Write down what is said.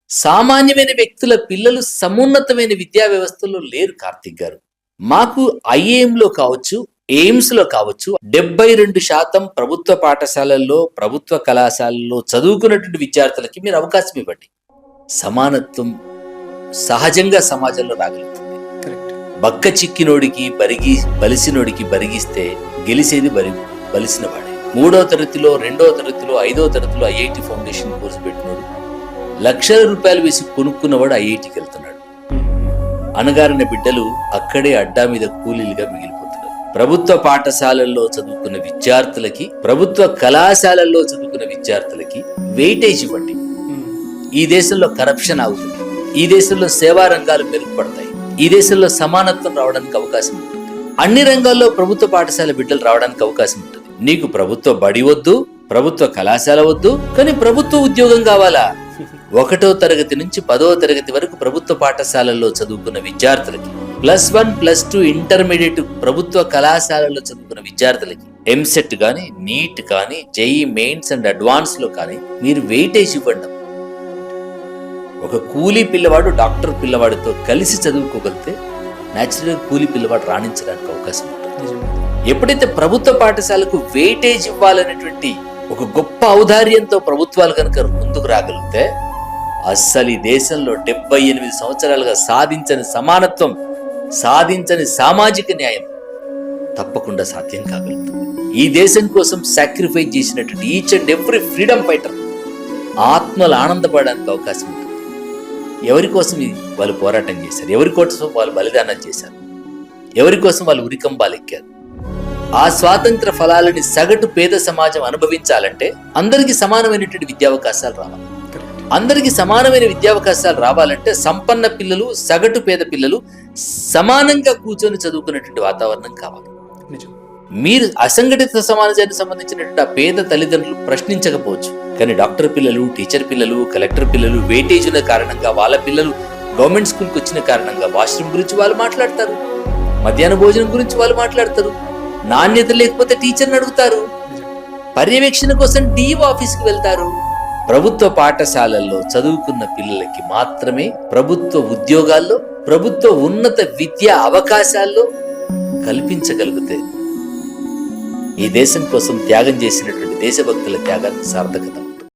సామాన్యమైన వ్యక్తుల పిల్లలు సమున్నతమైన విద్యా వ్యవస్థలో లేరు కార్తిక్ గారు. మాకు ఐఏఎంలో కావచ్చు, ఎయిమ్స్‌లో కావచ్చు 72% ప్రభుత్వ పాఠశాలల్లో, ప్రభుత్వ కళాశాలల్లో చదువుకున్నటువంటి విద్యార్థులకి మీరు అవకాశం ఇవ్వండి. సమానత్వం సహజంగా సమాజంలో రాగలుగుతుంది. బక్క చిక్కినోడికి బలిసినోడికి బరిగిస్తే గెలిసేది బలిసిన వాడే. 3వ తరగతిలో, 2వ తరగతిలో, 5వ తరగతిలో ఐఐటి ఫౌండేషన్ కోర్సు పెట్టినోడు లక్షల రూపాయలు వేసి కొనుక్కున్నవాడు ఐఐటికి వెళ్తున్నాడు. అణగారిన బిడ్డలు అక్కడే అడ్డా మీద కూలీలుగా మిగిలిపోతున్నారు. ప్రభుత్వ పాఠశాలల్లో చదువుకున్న విద్యార్థులకి, ప్రభుత్వ కళాశాలల్లో చదువుకున్న విద్యార్థులకి వెయిటేజ్ ఇవ్వండి. ఈ దేశంలో కరప్షన్ ఆగుతుంది. ఈ దేశంలో సేవా రంగాలు మెరుగుపడతాయి. ఈ దేశంలో సమానత్వం రావడానికి అవకాశం ఉంటుంది. అన్ని రంగాల్లో ప్రభుత్వ పాఠశాల బిడ్డలు రావడానికి అవకాశం ఉంటుంది. నీకు ప్రభుత్వ బడి వద్దు, ప్రభుత్వ కళాశాల వద్దు, కానీ ప్రభుత్వ ఉద్యోగం కావాలా? 1వ తరగతి నుంచి 10వ తరగతి వరకు ప్రభుత్వ పాఠశాలల్లో చదువుకున్న విద్యార్థులకి, +1, +2 ఇంటర్మీడియట్ ప్రభుత్వ కళాశాలలో చదువుకున్న విద్యార్థులకి ఎంసెట్ కానీ, నీట్ కానీ, జేఈ మెయిన్స్ అండ్ అడ్వాన్స్ లో కానీ మీరు వెయిటేజ్ ఇవ్వండి. ఒక కూలీ పిల్లవాడు డాక్టర్ పిల్లవాడితో కలిసి చదువుకోగలిగితే న్యాచురల్గా కూలీ పిల్లవాడు రాణించడానికి అవకాశం ఉంటుంది. ఎప్పుడైతే ప్రభుత్వ పాఠశాలకు వెయిటేజ్ ఇవ్వాలనేటువంటి ఒక గొప్ప ఔదార్యంతో ప్రభుత్వాలు కనుక ముందుకు రాగలిగితే అస్సలు ఈ దేశంలో 78 సంవత్సరాలుగా సాధించని సమానత్వం, సాధించని సామాజిక న్యాయం తప్పకుండా సాధ్యం కాగలుగుతుంది. ఈ దేశం కోసం సాక్రిఫైస్ చేసినటువంటి each and every freedom fighter ఆత్మలు ఆనందపడడానికి అవకాశం ఉంటుంది. ఎవరి కోసం వాళ్ళు పోరాటం చేశారు, ఎవరి కోసం వాళ్ళు బలిదానం చేశారు, ఎవరి కోసం వాళ్ళు ఉరికంబాలు ఎక్కారు. ఆ స్వాతంత్ర ఫలాలని సగటు పేద సమాజం అనుభవించాలంటే అందరికీ సమానమైనటువంటి విద్యావకాశాలు రావాలి. అందరికీ సమానమైన విద్యావకాశాలు రావాలంటే సంపన్న పిల్లలు, సగటు పేద పిల్లలు సమానంగా కూర్చొని చదువుకున్నటువంటి వాతావరణం కావాలి. మీరు అసంఘటిత సమాజానికి సంబంధించినటువంటి ఆ పేద తల్లిదండ్రులు ప్రశ్నించకపోవచ్చు, కానీ డాక్టర్ పిల్లలు, టీచర్ పిల్లలు, కలెక్టర్ పిల్లలు వెయిటేజ్ ఉన్న కారణంగా వాళ్ళ పిల్లలు గవర్నమెంట్ స్కూల్కి వచ్చిన కారణంగా వాష్రూమ్ గురించి వాళ్ళు మాట్లాడతారు, మధ్యాహ్న భోజనం గురించి వాళ్ళు మాట్లాడతారు, నాణ్యత లేకపోతే టీచర్ని అడుగుతారు, పర్యవేక్షణ కోసం డిఈఓ ఆఫీస్కి వెళ్తారు. ప్రభుత్వ పాఠశాలల్లో చదువుకున్న పిల్లలకి మాత్రమే ప్రభుత్వ ఉద్యోగాల్లో, ప్రభుత్వ ఉన్నత విద్యా అవకాశాల్లో కల్పించగలిగితే ఈ దేశం కోసం త్యాగం చేసినటువంటి దేశభక్తుల త్యాగానికి సార్థకత.